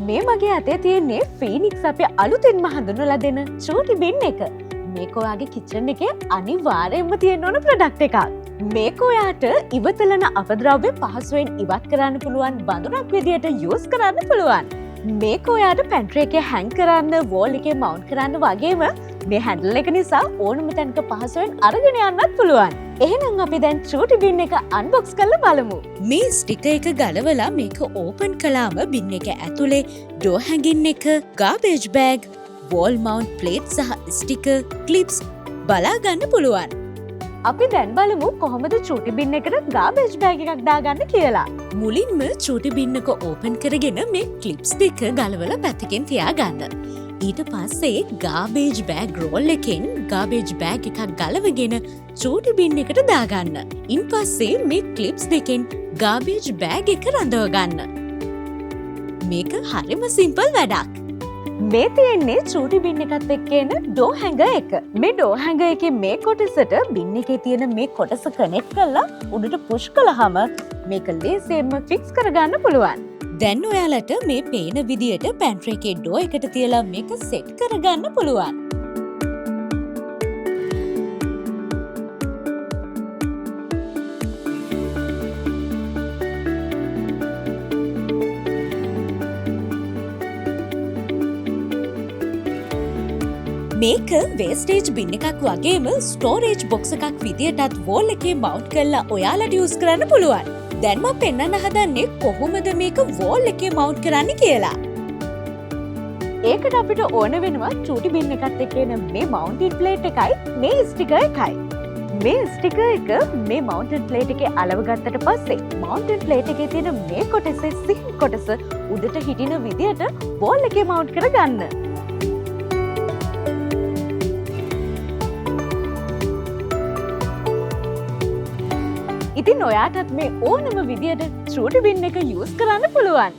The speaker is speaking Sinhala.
මේ මගේ අතේ තියෙන්නේ ෆීනික්ස් අපේ අලුතින්ම හඳුන්වලා දෙන චූටි බින් එක. මේක ඔයාගේ කිචන් එකේ අනිවාර්යයෙන්ම තියෙන්න ඕන ප්‍රොඩක්ට් එකක්. මේක ඔයාට ඉවතලන අපද්‍රව්‍ය පහසුවෙන් ඉවත් කරන්න පුළුවන් බඳුනක් විදියට යූස් කරන්න පුළුවන්. මේක ඔයාට පැන්ට්‍රි එකේ හැං කරන්න, වෝල් එකේ මවුන්ට් කරන්න වගේම මේ හැන්ඩල් එක නිසා ඕනම තැනක පහසුවෙන් අරගෙන යන්නත් පුළුවන්. එහෙනම් අපි දැන් චූටි බින් එක අන්බොක්ස් කරලා බලමු. මේ ස්ටිකර් එක ගලවලා මේක ඕපන් කළාම බින් එක ඇතුලේ ඩෝ හැංගින් එක, garbage bag, wall mount plate සහ ස්ටිකර්, ක්ලිප්ස් බලා ගන්න පුළුවන්. අපි දැන් බලමු කොහොමද චූටි බින් එකට ගාබේජ් බෑග් එකක් දාගන්න කියලා. මුලින්ම චූටි බින් එක ඕපන් කරගෙන මේ ක්ලිප්ස් දෙක ගලවලා පැත්තකින් තියාගන්න. ඊට පස්සේ ගාබේජ් බෑග් රෝල් එකෙන් ගාබේජ් බෑග් එකක් ගලවගෙන චූටි බින් එකට දාගන්න. ඉන් පස්සේ මේ ක්ලිප්ස් දෙකෙන් ගාබේජ් බෑග් එක රඳව ගන්න. මේක හරිම සිම්පල් වැඩක්. මේ තියෙන්නේ චූටි බින් එකත් එක්ක එන ඩෝ හැංගර් එක. මේ ඩෝ හැංගර් එකේ මේ කොටසට බින් එකේ තියෙන මේ කොටස කනෙක්ට් කරලා උඩට පුෂ් කළාම මේක ලේසියෙන්ම ෆික්ස් කරගන්න පුළුවන්. දැන් ඔයාලට මේ පේන විදියට පැන්ට්‍රි එකේ ඩෝ එකට තියලා මේක සෙට් කරගන්න පුළුවන්. මේක වේස්ටේජ් බින් එකක් වගේම ස්ටෝරේජ් බොක්ස් එකක් විදියටත් වෝල් එකේ මවුන්ට් කරලා ඔයාලට යූස් කරන්න පුළුවන්. දැන් මම පෙන්වන්න හදන්නේ කොහොමද මේක වෝල් එකේ මවුන්ට් කරන්නේ කියලා. ඒකට අපිට ඕන වෙනවා චූටි බින් එකත් එක්ක එන මේ මවුන්ටින් ප්ලේට් එකයි මේ ස්ටිකර් එකයි. මේ ස්ටිකර් එක මේ මවුන්ටින් ප්ලේට් එකේ අලව ගත්තට පස්සේ මවුන්ටින් ප්ලේට් එකේ තියෙන මේ කොටසේ සිහින් කොටස උඩට හිටින විදියට වෝල් එකේ මවුන්ට් කරගන්න. ඉතින් ඔයාටත් මේ ඕනම විදියට චූටි බින් එක යූස් කරන්න පුළුවන්.